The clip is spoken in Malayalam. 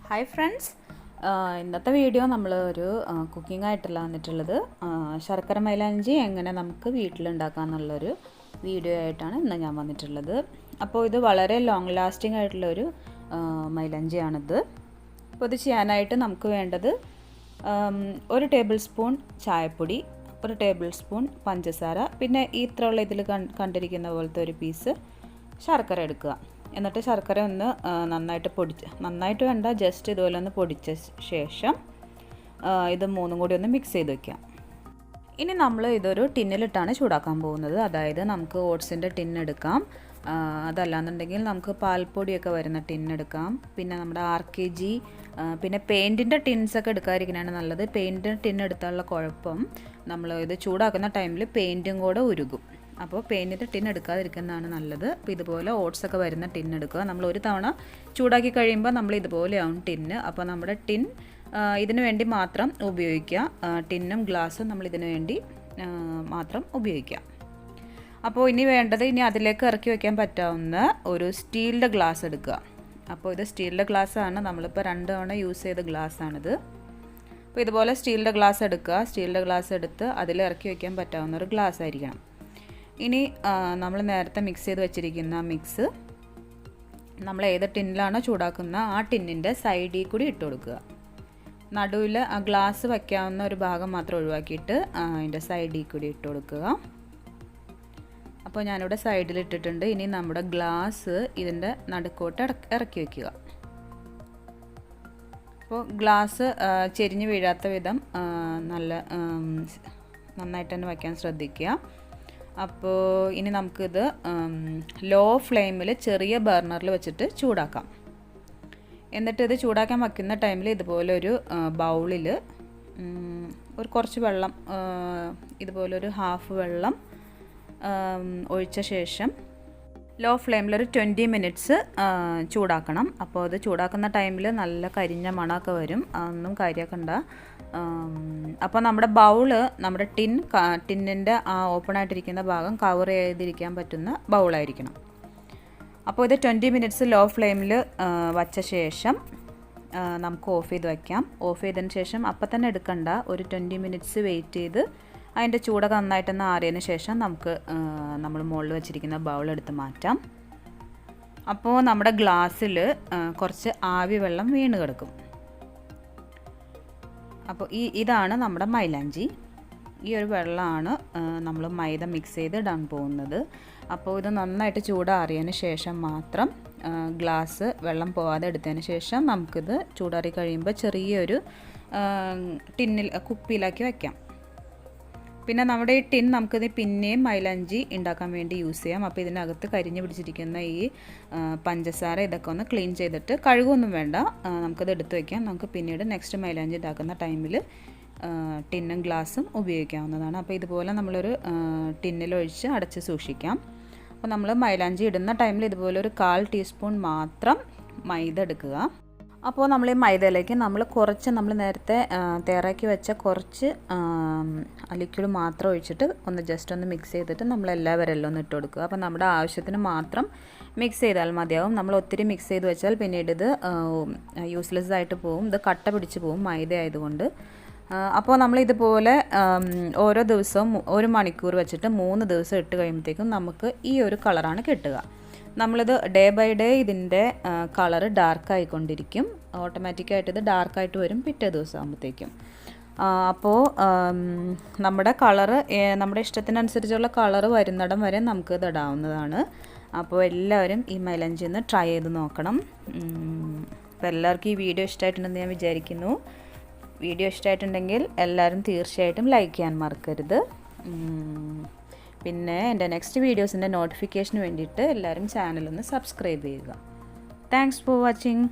ഹായ് ഫ്രണ്ട്സ്, ഇന്നത്തെ വീഡിയോ നമ്മൾ ഒരു കുക്കിംഗ് ആയിട്ടല്ല വന്നിട്ടുള്ളത്. ശർക്കര മൈലാഞ്ചി എങ്ങനെ നമുക്ക് വീട്ടിലുണ്ടാക്കാം എന്നുള്ളൊരു വീഡിയോ ആയിട്ടാണ് ഇന്ന് ഞാൻ വന്നിട്ടുള്ളത്. അപ്പോൾ ഇത് വളരെ ലോങ് ലാസ്റ്റിംഗ് ആയിട്ടുള്ളൊരു മൈലാഞ്ചിയാണിത്. അപ്പോൾ ഇത് ചെയ്യാനായിട്ട് നമുക്ക് വേണ്ടത് 1 ടേബിൾ സ്പൂൺ ചായപ്പൊടി, 1 ടേബിൾ സ്പൂൺ പഞ്ചസാര, പിന്നെ ഈ ഇത്രയുള്ള ഇതിൽ കണ്ടിരിക്കുന്ന പോലത്തെ ഒരു പീസ് ശർക്കര എടുക്കുക. എന്നിട്ട് ശർക്കര ഒന്ന് നന്നായിട്ട് വേണ്ട, ജസ്റ്റ് ഇതുപോലെ ഒന്ന് പൊടിച്ച ശേഷം ഇത് മൂന്നും കൂടി ഒന്ന് മിക്സ് ചെയ്ത് വയ്ക്കാം. ഇനി നമ്മൾ ഇതൊരു ടിന്നിലിട്ടാണ് ചൂടാക്കാൻ പോകുന്നത്. അതായത് നമുക്ക് ഓട്സിൻ്റെ ടിൻ എടുക്കാം, അതല്ലാന്നുണ്ടെങ്കിൽ നമുക്ക് പാൽപ്പൊടിയൊക്കെ വരുന്ന ടിൻ എടുക്കാം, പിന്നെ നമ്മുടെ RKG, പിന്നെ പെയിൻറ്റിൻ്റെ ടിൻസൊക്കെ എടുക്കാതിരിക്കുന്നതാണ് നല്ലത്. പെയിൻറ്റിൻ്റെ ടിൻ എടുത്താലുള്ള കുഴപ്പം, നമ്മൾ ഇത് ചൂടാക്കുന്ന ടൈമിൽ പെയിൻറ്റും കൂടെ ഉരുകും. അപ്പോൾ പെയിൻറ്റിൻ്റെ ടിൻ എടുക്കാതിരിക്കുന്നതാണ് നല്ലത്. അപ്പോൾ ഇതുപോലെ ഓട്സൊക്കെ വരുന്ന ടിൻ എടുക്കുക. നമ്മൾ ഒരു തവണ ചൂടാക്കി കഴിയുമ്പോൾ നമ്മൾ ഇതുപോലെയാവും ടിന്ന്. അപ്പോൾ നമ്മുടെ ടിൻ ഇതിനു വേണ്ടി മാത്രം ഉപയോഗിക്കുക. ടിന്നും ഗ്ലാസ്സും നമ്മൾ ഇതിനു വേണ്ടി മാത്രം ഉപയോഗിക്കുക. അപ്പോൾ ഇനി വേണ്ടത്, ഇനി അതിലേക്ക് ഇറക്കി വയ്ക്കാൻ പറ്റാവുന്ന ഒരു സ്റ്റീലിൻ്റെ ഗ്ലാസ് എടുക്കുക. അപ്പോൾ ഇത് സ്റ്റീലിൻ്റെ ഗ്ലാസ്സാണ്, നമ്മളിപ്പോൾ 2 തവണ യൂസ് ചെയ്ത ഗ്ലാസ്സാണിത്. അപ്പോൾ ഇതുപോലെ സ്റ്റീലിൻ്റെ ഗ്ലാസ് എടുക്കുക. സ്റ്റീലിൻ്റെ ഗ്ലാസ് എടുത്ത് അതിൽ ഇറക്കി വയ്ക്കാൻ പറ്റാവുന്ന ഒരു ഗ്ലാസ് ആയിരിക്കണം. ഇനി നമ്മൾ നേരത്തെ മിക്സ് ചെയ്ത് വെച്ചിരിക്കുന്ന മിക്സ് നമ്മൾ ഏത് ടിന്നിലാണോ ചൂടാക്കുന്ന ആ ടിന്നിൻ്റെ സൈഡിൽ കൂടി ഇട്ട് കൊടുക്കുക. നടുവിൽ ആ ഗ്ലാസ് വയ്ക്കാവുന്ന ഒരു ഭാഗം മാത്രം ഒഴിവാക്കിയിട്ട് അതിൻ്റെ സൈഡിൽ കൂടി ഇട്ട് കൊടുക്കുക. അപ്പോൾ ഞാനിവിടെ സൈഡിൽ ഇട്ടിട്ടുണ്ട്. ഇനി നമ്മുടെ ഗ്ലാസ് ഇതിൻ്റെ നടുക്കോട്ട് ഇറക്കി വയ്ക്കുക. അപ്പോൾ ഗ്ലാസ് ചെരിഞ്ഞ് വീഴാത്ത വിധം നന്നായിട്ട് തന്നെ വയ്ക്കാൻ ശ്രദ്ധിക്കുക. അപ്പോൾ ഇനി നമുക്കിത് ലോ ഫ്ലെയിമിൽ ചെറിയ ബർണറിൽ വെച്ചിട്ട് ചൂടാക്കാം. എന്നിട്ട് ഇത് ചൂടാക്കാൻ വയ്ക്കുന്ന ടൈമിൽ ഇതുപോലെ ഒരു ബൗളിൽ കുറച്ച് വെള്ളം, ഇതുപോലൊരു ഹാഫ് വെള്ളം ഒഴിച്ച ശേഷം ലോ ഫ്ലെയിമിൽ ഒരു 20 മിനിറ്റ്സ് ചൂടാക്കണം. അപ്പോൾ അത് ചൂടാക്കുന്ന ടൈമിൽ നല്ല കരിഞ്ഞ മണമൊക്കെ വരും, അതൊന്നും കാര്യമാക്കണ്ട. അപ്പോൾ നമ്മുടെ ബൗള് നമ്മുടെ ടിന്നിൻ്റെ ആ ഓപ്പൺ ആയിട്ടിരിക്കുന്ന ഭാഗം കവർ ചെയ്തിരിക്കാൻ പറ്റുന്ന ബൗളായിരിക്കണം. അപ്പോൾ ഇത് 20 മിനിറ്റ്സ് ലോ ഫ്ലെയിമിൽ വച്ച ശേഷം നമുക്ക് ഓഫ് ചെയ്ത് വയ്ക്കാം. ഓഫ് ചെയ്തതിന് ശേഷം അപ്പം തന്നെ എടുക്കണ്ട, ഒരു 20 മിനിറ്റ്സ് വെയിറ്റ് ചെയ്ത് അതിൻ്റെ ചൂടൊക്കെ നന്നായിട്ടൊന്ന് ആറിയതിന് ശേഷം നമുക്ക് നമ്മൾ മുകളിൽ വെച്ചിരിക്കുന്ന ബൗൾ എടുത്ത് മാറ്റാം. അപ്പോൾ നമ്മുടെ ഗ്ലാസ്സിൽ കുറച്ച് ആവി വെള്ളം വീണ് കിടക്കും. അപ്പോൾ ഇതാണ് നമ്മുടെ മൈലാഞ്ചി. ഈ ഒരു വെള്ളമാണ് നമ്മൾ മൈദ മിക്സ് ചെയ്ത് ഇടാൻ പോകുന്നത്. അപ്പോൾ ഇത് നന്നായിട്ട് ചൂടാറിയതിന് ശേഷം മാത്രം ഗ്ലാസ് വെള്ളം പോവാതെ എടുത്തതിന് ശേഷം നമുക്കിത് ചൂടാറി കഴിയുമ്പോൾ ചെറിയൊരു കുപ്പിയിലാക്കി വയ്ക്കാം. പിന്നെ നമ്മുടെ ഈ ടിൻ നമുക്കിത് പിന്നെയും മൈലാഞ്ചി ഉണ്ടാക്കാൻ വേണ്ടി യൂസ് ചെയ്യാം. അപ്പോൾ ഇതിനകത്ത് കരിഞ്ഞു പിടിച്ചിരിക്കുന്ന ഈ പഞ്ചസാര ഇതൊക്കെ ഒന്ന് ക്ലീൻ ചെയ്തിട്ട്, കഴുകൊന്നും വേണ്ട, നമുക്കത് എടുത്ത് വയ്ക്കാം. നമുക്ക് പിന്നീട് നെക്സ്റ്റ് മൈലാഞ്ചി ഉണ്ടാക്കുന്ന ടൈമിൽ ടിന്നും ഗ്ലാസും ഉപയോഗിക്കാവുന്നതാണ്. അപ്പോൾ ഇതുപോലെ നമ്മളൊരു ടിന്നിലൊഴിച്ച് അടച്ച് സൂക്ഷിക്കാം. അപ്പോൾ നമ്മൾ മൈലാഞ്ചി ഇടുന്ന ടൈമിൽ ഇതുപോലെ ഒരു 1/4 ടീസ്പൂൺ മാത്രം മൈദ എടുക്കുക. അപ്പോൾ നമ്മൾ ഈ മൈദയിലേക്ക് നമ്മൾ നേരത്തെ തയ്യാറാക്കി വെച്ച കുറച്ച് ലിക്വിഡ് മാത്രം ഒഴിച്ചിട്ട് ജസ്റ്റ് ഒന്ന് മിക്സ് ചെയ്തിട്ട് നമ്മളെല്ലാ വിരലിലും ഒന്ന് ഇട്ട് കൊടുക്കുക. അപ്പോൾ നമ്മുടെ ആവശ്യത്തിന് മാത്രം മിക്സ് ചെയ്താൽ മതിയാവും. നമ്മൾ ഒത്തിരി മിക്സ് ചെയ്ത് വെച്ചാൽ പിന്നീട് ഇത് യൂസ്ലെസ് ആയിട്ട് പോകും, ഇത് കട്ട പിടിച്ച് പോകും മൈദ ആയതുകൊണ്ട്. അപ്പോൾ നമ്മളിതുപോലെ ഓരോ ദിവസവും 1 മണിക്കൂർ വെച്ചിട്ട് 3 ദിവസം ഇട്ട് കഴിയുമ്പോഴത്തേക്കും നമുക്ക് ഈ ഒരു കളറാണ് കിട്ടുക. നമ്മളിത് ഡേ ബൈ ഡേ ഇതിൻ്റെ കളറ് ഡാർക്കായിക്കൊണ്ടിരിക്കും. ഓട്ടോമാറ്റിക്കായിട്ട് ഇത് ഡാർക്കായിട്ട് വരും പിറ്റേ ദിവസം ആകുമ്പോഴത്തേക്കും. അപ്പോൾ നമ്മുടെ കളറ് നമ്മുടെ ഇഷ്ടത്തിനനുസരിച്ചുള്ള കളറ് വരുന്നിടം വരെ നമുക്കിത് ഇടാവുന്നതാണ്. അപ്പോൾ എല്ലാവരും ഈ മൈലാഞ്ചി ഒന്ന് ട്രൈ ചെയ്ത് നോക്കണം. അപ്പോൾ എല്ലാവർക്കും ഈ വീഡിയോ ഇഷ്ടമായിട്ടുണ്ടെന്ന് ഞാൻ വിചാരിക്കുന്നു. വീഡിയോ ഇഷ്ടമായിട്ടുണ്ടെങ്കിൽ എല്ലാവരും തീർച്ചയായിട്ടും ലൈക്ക് ചെയ്യാൻ മറക്കരുത്. പിന്നെ എൻ്റെ നെക്സ്റ്റ് വീഡിയോസിൻ്റെ നോട്ടിഫിക്കേഷന് വേണ്ടിയിട്ട് എല്ലാവരും ചാനലൊന്ന് സബ്സ്ക്രൈബ് ചെയ്യുക. Thanks for watching.